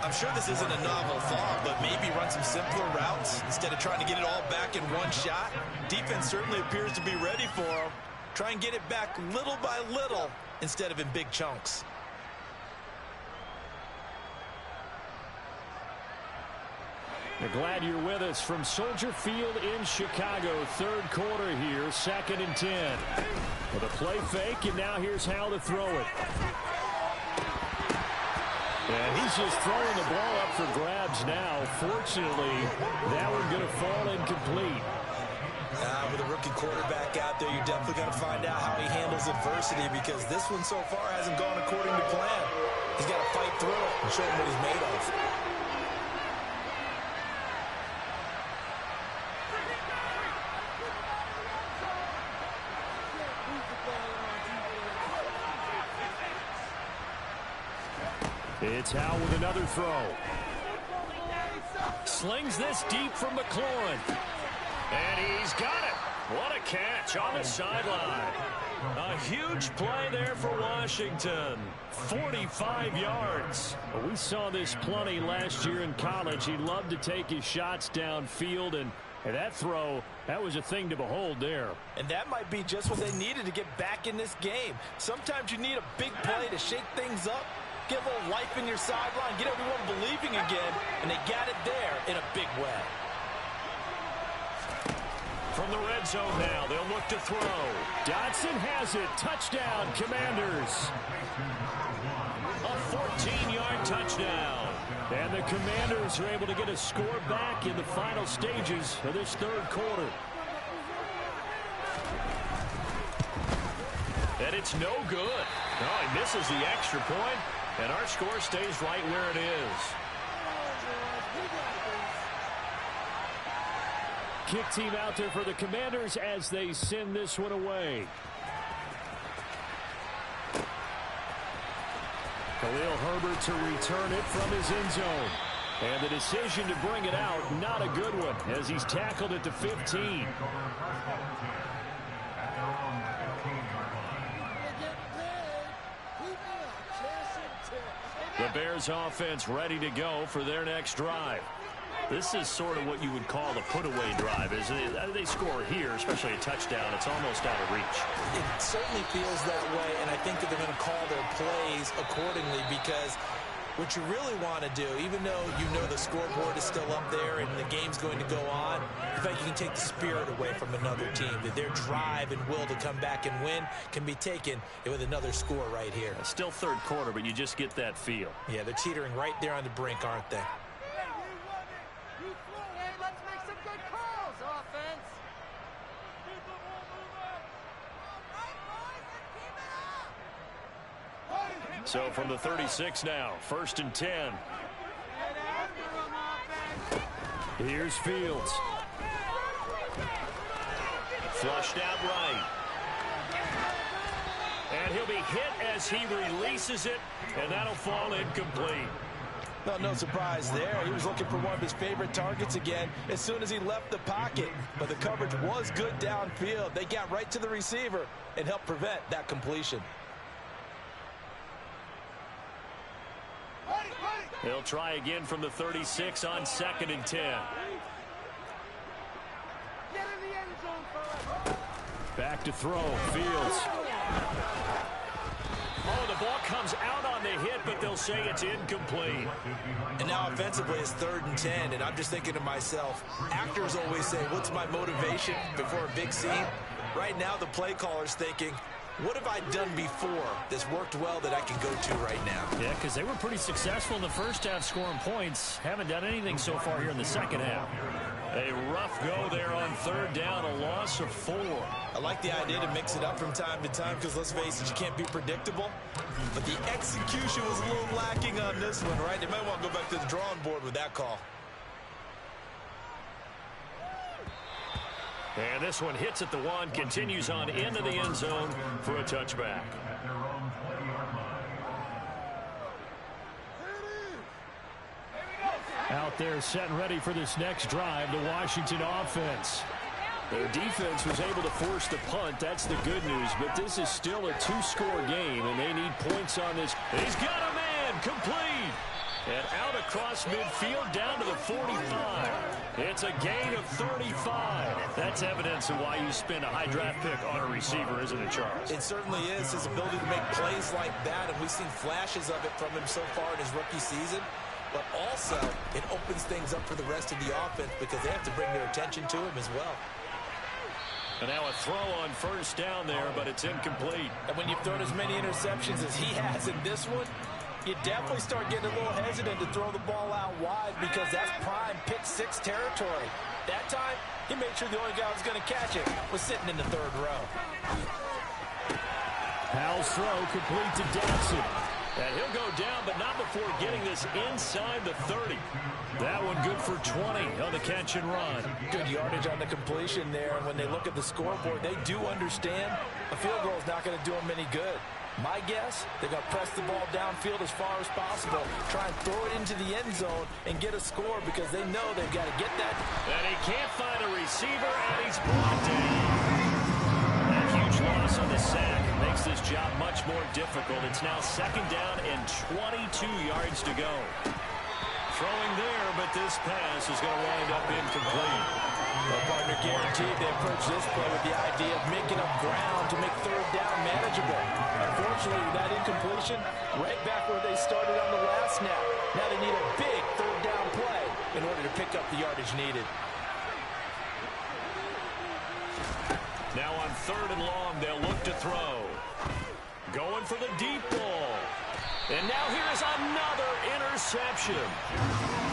I'm sure this isn't a novel thought, but maybe run some simpler routes instead of trying to get it all back in one shot. Defense certainly appears to be ready for him. Try and get it back little by little instead of in big chunks. We're glad you're with us from Soldier Field in Chicago. Third quarter here, 2nd and 10. With a play fake, and now here's how to throw it. And he's just throwing the ball up for grabs now. Fortunately, that one going to fall incomplete. With a rookie quarterback out there, you're definitely going to find out how he handles adversity, because this one so far hasn't gone according to plan. He's got to fight through it and show him what he's made of. It's Howe with another throw. Slings this deep from McLaurin. And he's got it. What a catch on the sideline. A huge play there for Washington. 45 yards. We saw this plenty last year in college. He loved to take his shots downfield, and that throw, that was a thing to behold there. And that might be just what they needed to get back in this game. Sometimes you need a big play to shake things up, get a little life in your sideline, get everyone believing again, and they got it there in a big way. From the red zone now, they'll look to throw. Dotson has it. Touchdown, Commanders. A 14-yard touchdown. And the Commanders are able to get a score back in the final stages of this third quarter. And it's no good. Oh, he misses the extra point, and our score stays right where it is. Kick team out there for the Commanders as they send this one away. Khalil Herbert to return it from his end zone. And the decision to bring it out, not a good one, as he's tackled at the 15. The Bears offense ready to go for their next drive. This is sort of what you would call a put-away drive, isn't it? They score here, especially a touchdown. It's almost out of reach. It certainly feels that way, and I think that they're going to call their plays accordingly, because what you really want to do, even though you know the scoreboard is still up there and the game's going to go on, in fact, you can take the spirit away from another team, that their drive and will to come back and win can be taken with another score right here. It's still third quarter, but you just get that feel. Yeah, they're teetering right there on the brink, aren't they? So from the 36 now, 1st and 10. Here's Fields. Flushed out right. And he'll be hit as he releases it, and that'll fall incomplete. Well, no surprise there. He was looking for one of his favorite targets again as soon as he left the pocket. But the coverage was good downfield. They got right to the receiver and helped prevent that completion. He'll try again from the 36 on 2nd and 10. Back to throw. Fields. Oh, the ball comes out on the hit, but they'll say it's incomplete. And now offensively it's 3rd and 10, and I'm just thinking to myself, actors always say, what's my motivation before a big scene? Right now the play caller's thinking, what have I done before that's worked well that I can go to right now? Yeah, because they were pretty successful in the first half scoring points. Haven't done anything so far here in the second half. A rough go there on 3rd down, a loss of 4. I like the idea to mix it up from time to time because, let's face it, you can't be predictable. But the execution was a little lacking on this one, right? They might want to go back to the drawing board with that call. And this one hits at the 1, continues on into the end zone for a touchback. Out there set and ready for this next drive, the Washington offense. Their defense was able to force the punt. That's the good news, but this is still a 2-score game, and they need points on this. He's got a man, complete. And out across midfield down to the 45. It's a gain of 35. That's evidence of why you spend a high draft pick on a receiver, isn't it, Charles? It certainly is. His ability to make plays like that, and we've seen flashes of it from him so far in his rookie season. But also, it opens things up for the rest of the offense because they have to bring their attention to him as well. And now a throw on 1st down there, but it's incomplete. And when you've thrown as many interceptions as he has in this one, You definitely start getting a little hesitant to throw the ball out wide because that's prime pick six territory. That time, he made sure the only guy who was going to catch it was sitting in the third row. Howell's throw complete to Dotson. And he'll go down, but not before getting this inside the 30. That one good for 20 on the catch and run. Good yardage on the completion there. And when they look at the scoreboard, they do understand a field goal is not going to do them any good. My guess, they're going to press the ball downfield as far as possible, try and throw it into the end zone and get a score because they know they've got to get that. And he can't find a receiver, and he's brought down. A huge loss on the sack makes this job much more difficult. It's now second down and 22 yards to go. Throwing there, but this pass is going to wind up incomplete. Well, partner guaranteed they approach this play with the idea of making up ground to make third down manageable. Unfortunately, with that incompletion, right back where they started on the last snap. Now they need a big third down play in order to pick up the yardage needed. Now on third and long, they'll look to throw. Going for the deep ball. And now here's another interception.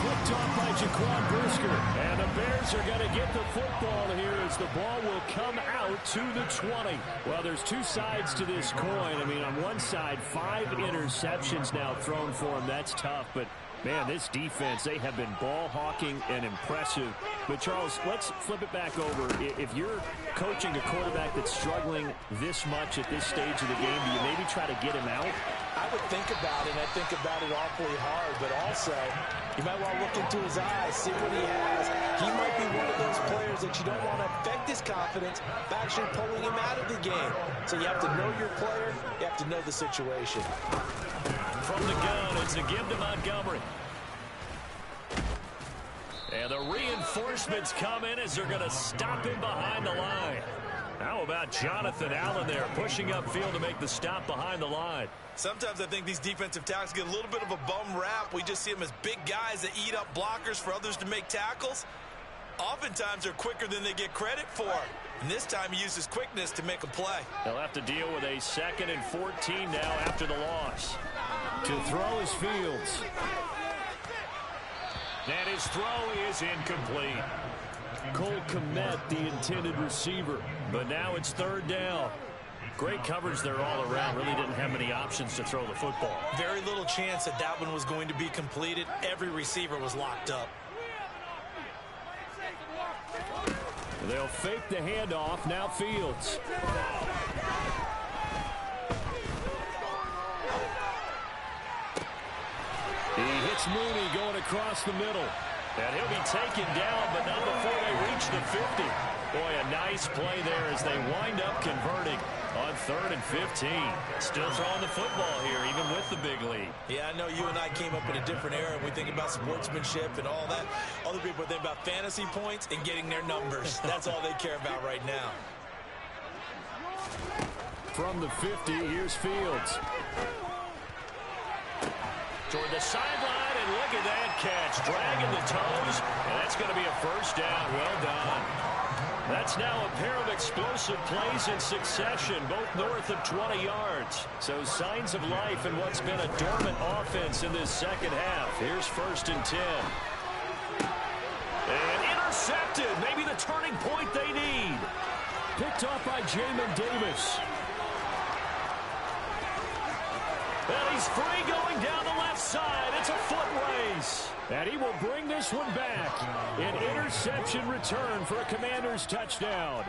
Picked off by Jaquan Brisker. And the Bears are going to get the football here as the ball will come out to the 20. Well, there's two sides to this coin. I mean, on one side, 5 interceptions now thrown for him. That's tough, but man, this defense, they have been ball hawking and impressive. But, Charles, let's flip it back over. If you're coaching a quarterback that's struggling this much at this stage of the game, do you maybe try to get him out? I would think about it, and I think about it awfully hard, but also you might want to look into his eyes, see what he has. He might be one of those players that you don't want to affect his confidence by actually pulling him out of the game. So you have to know your player, you have to know the situation. From the gun, it's a give to Montgomery. And the reinforcements come in as they're going to stop him behind the line. How about Jonathan Allen there pushing upfield to make the stop behind the line? Sometimes I think these defensive tackles get a little bit of a bum rap. We just see them as big guys that eat up blockers for others to make tackles. Oftentimes they're quicker than they get credit for. And this time he uses quickness to make a play. They'll have to deal with a 2nd and 14 now after the loss. To throw is Fields. And his throw is incomplete. Cole Kmet, the intended receiver. But now it's third down. Great coverage there all around. Really didn't have many options to throw the football. Very little chance that that one was going to be completed. Every receiver was locked up. They'll fake the handoff. Now Fields. He hits Mooney going across the middle. And he'll be taken down, but not before they reach the 50. Boy, a nice play there as they wind up converting on 3rd and 15. Still throwing the football here, even with the big lead. Yeah, I know you and I came up in a different era, and we think about sportsmanship and all that. Other people think about fantasy points and getting their numbers. That's all they care about right now. From the 50, here's Fields. Toward the sideline, and look at that catch. Dragging the toes, and that's going to be a first down. Well done. That's now a pair of explosive plays in succession, both north of 20 yards. So signs of life in what's been a dormant offense in this second half. Here's 1st and 10. And intercepted. Maybe the turning point they need. Picked off by Jamin Davis. And he's free going down the left side. It's a foot race. And he will bring this one back. An interception return for a Commanders touchdown.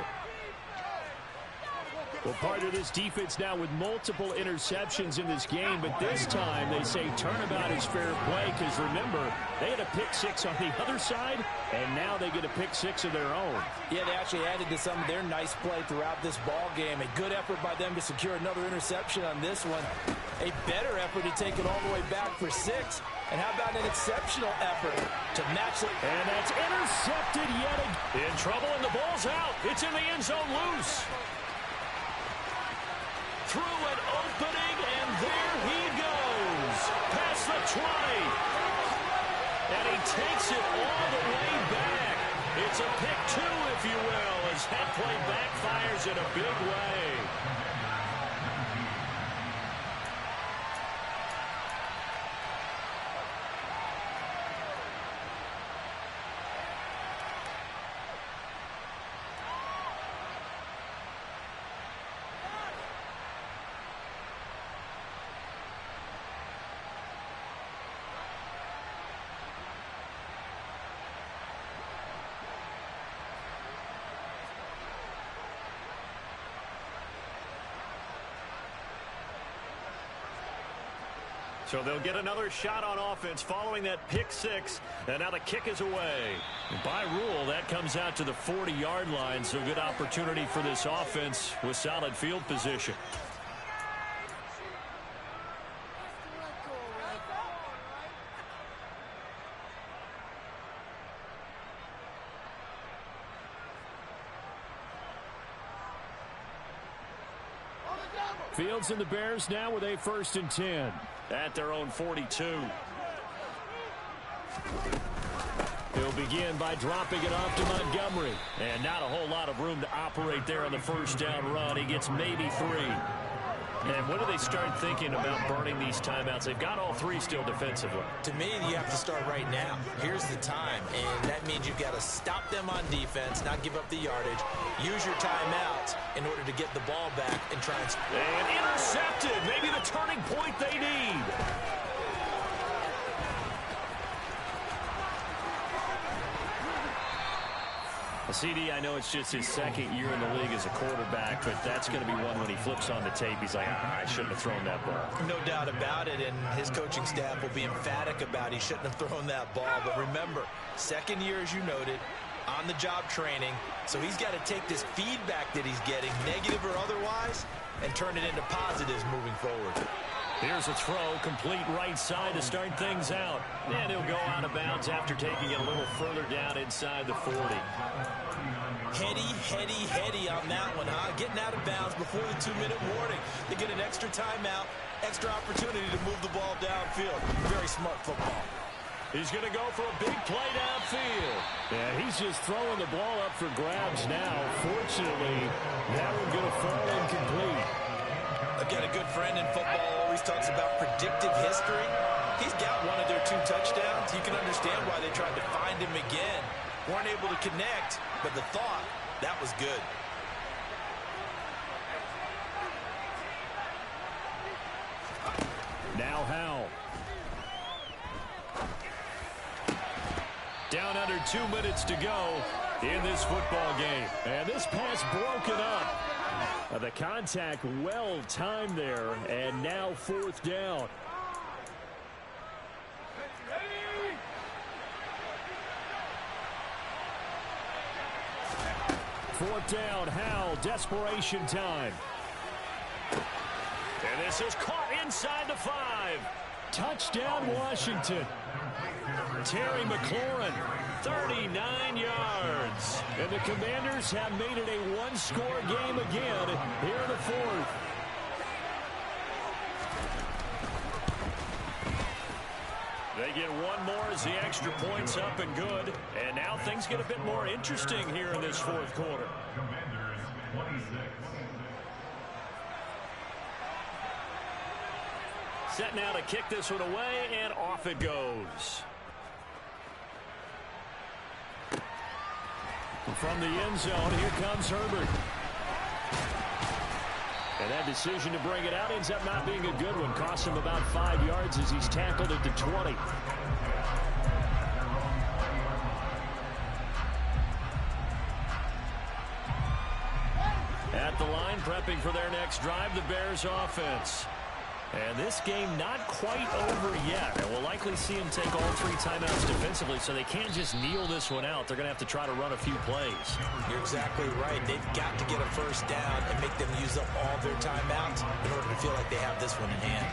Well, part of this defense now with multiple interceptions in this game, but this time they say turnabout is fair play because, remember, they had a pick 6 on the other side, and now they get a pick 6 of their own. Yeah, they actually added to some of their nice play throughout this ball game. A good effort by them to secure another interception on this one. A better effort to take it all the way back for 6. And how about an exceptional effort to match it? And that's intercepted yet again. In trouble, and the ball's out. It's in the end zone loose. Through an opening, and there he goes. Past the 20. And he takes it all the way back. It's a pick 2, if you will, as that play backfires in a big way. So they'll get another shot on offense following that pick six. And now the kick is away. And by rule, that comes out to the 40-yard line. So good opportunity for this offense with solid field position. Fields and the Bears now with a 1st and 10 at their own 42. He'll begin by dropping it off to Montgomery. And not a whole lot of room to operate there on the first down run. He gets maybe 3. And when do they start thinking about burning these timeouts? They've got all 3 still defensively. To me, you have to start right now. Here's the time, and that means you've got to stop them on defense, not give up the yardage. Use your timeouts in order to get the ball back and try and... And intercepted. Maybe the turning point they need. CD, I know it's just his 2nd year in the league as a quarterback, but that's going to be one when he flips on the tape. He's like, I shouldn't have thrown that ball. No doubt about it, and his coaching staff will be emphatic about he shouldn't have thrown that ball. But remember, 2nd year, as you noted, on-the-job training, so he's got to take this feedback that he's getting, negative or otherwise, and turn it into positives moving forward. Here's a throw, complete right side to start things out. And he'll go out of bounds after taking it a little further down inside the 40. Heady on that one, huh? Getting out of bounds before the 2-minute warning. They get an extra timeout, extra opportunity to move the ball downfield. Very smart football. He's going to go for a big play downfield. And he's just throwing the ball up for grabs now. Fortunately, that one's going to fall incomplete. Again, a good friend in football always talks about predictive history. He's got one of their 2 touchdowns. You can understand why they tried to find him again. Weren't able to connect, but the thought, that was good. Now Howell. Down under 2 minutes to go in this football game. And this pass broken up. The contact well timed there, and now 4th down. Fourth down, Howell, desperation time. And this is caught inside the 5. Touchdown, Washington. Terry McLaurin, 39 yards. And the Commanders have made it a 1-score game again here in the 4th. They get one more as the extra point's up and good. And now things get a bit more interesting here in this 4th quarter. Set now to kick this one away, and off it goes. From the end zone, here comes Herbert. And that decision to bring it out ends up not being a good one. Costs him about 5 yards as he's tackled at the 20. At the line, prepping for their next drive, the Bears offense. And this game not quite over yet. And we'll likely see him take all 3 timeouts defensively, so they can't just kneel this one out. They're going to have to try to run a few plays. You're exactly right. They've got to get a first down and make them use up all their timeouts in order to feel like they have this one in hand.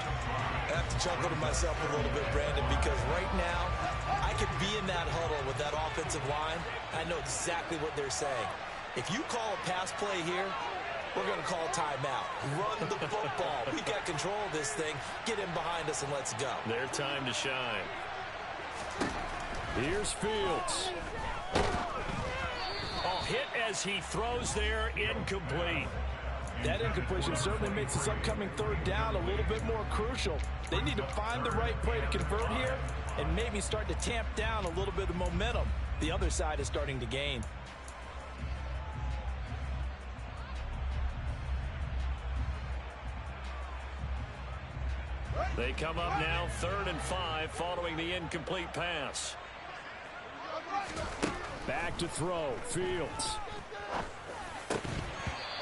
I have to chuckle to myself a little bit, Brandon, because right now I could be in that huddle with that offensive line. I know exactly what they're saying. If you call a pass play here, we're going to call timeout. Run the football. We got control of this thing. Get in behind us and let's go. Their time to shine. Here's Fields. Hit as he throws there, incomplete. That incompletion certainly makes this upcoming 3rd down a little bit more crucial. They need to find the right play to convert here and maybe start to tamp down a little bit of momentum the other side is starting to gain. They come up now 3rd and 5 following the incomplete pass. Back to throw, Fields.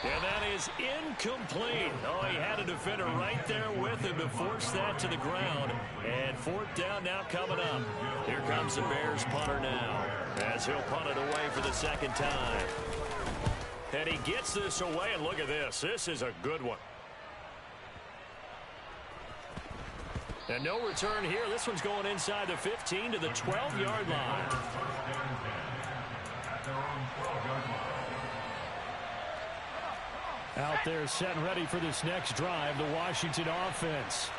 And that is incomplete. Oh, he had a defender right there with him to force that to the ground. And fourth down now coming up. Here comes the Bears punter now, as he'll punt it away for the second time. And he gets this away, and look at this. This is a good one. And no return here. This one's going inside the 15 to the 12-yard line. Out there set and ready for this next drive, the Washington offense.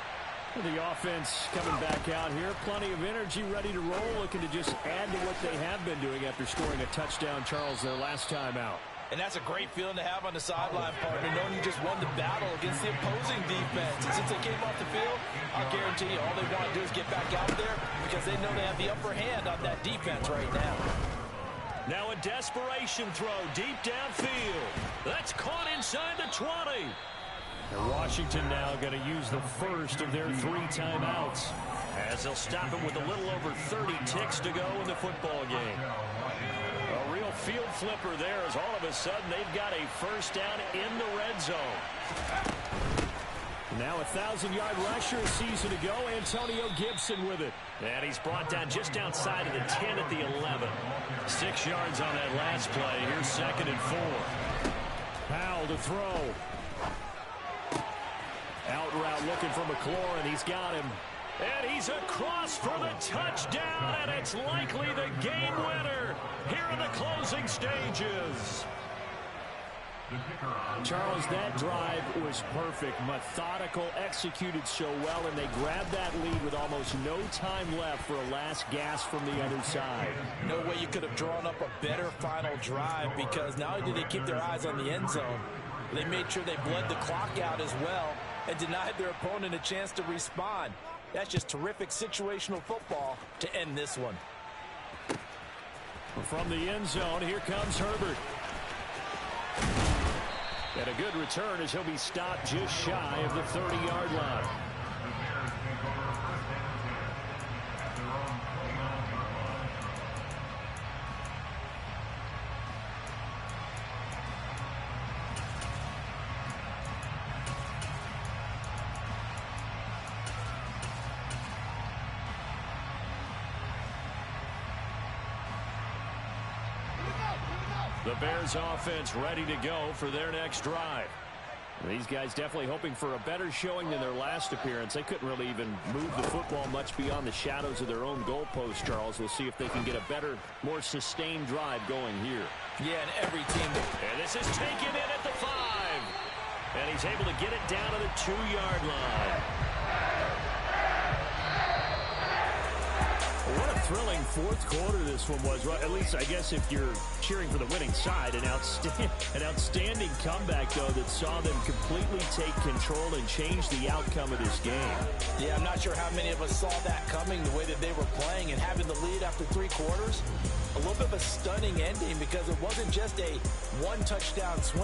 The offense coming back out here. Plenty of energy, ready to roll, looking to just add to what they have been doing after scoring a touchdown, Charles, their last time out. And that's a great feeling to have on the sideline, partner, knowing you just won the battle against the opposing defense. And since they came off the field, I'll guarantee you all they want to do is get back out there because they know they have the upper hand on that defense right now. Now a desperation throw deep downfield. That's caught inside the 20. And Washington now going to use the first of their 3 timeouts, as they'll stop it with a little over 30 ticks to go in the football game. A real field flipper there, as all of a sudden they've got a first down in the red zone. Now a 1,000-yard rusher, a season ago, Antonio Gibson with it. And he's brought down just outside of the 10 at the 11. 6 yards on that last play. Here's 2nd and 4. Powell to throw. Out route looking for McLaurin. He's got him. And he's across for the touchdown, and it's likely the game winner here in the closing stages. Charles, that drive was perfect, methodical, executed so well, and they grabbed that lead with almost no time left for a last gasp from the other side. No way you could have drawn up a better final drive, because not only did they keep their eyes on the end zone, they made sure they bled the clock out as well and denied their opponent a chance to respond. That's just terrific situational football to end this one. From the end zone, here comes Herbert. And a good return as he'll be stopped just shy of the 30-yard line. The Bears offense ready to go for their next drive. These guys definitely hoping for a better showing than their last appearance. They couldn't really even move the football much beyond the shadows of their own goalpost, Charles. We'll see if they can get a better, more sustained drive going here. Yeah, and every team. And this is taken in at the 5. And he's able to get it down to the 2-yard line. What a thrilling fourth quarter this one was. At least, I guess, if you're cheering for the winning side. An outstanding comeback, though, that saw them completely take control and change the outcome of this game. Yeah, I'm not sure how many of us saw that coming, the way that they were playing, and having the lead after 3 quarters. A little bit of a stunning ending, because it wasn't just a one-touchdown swing.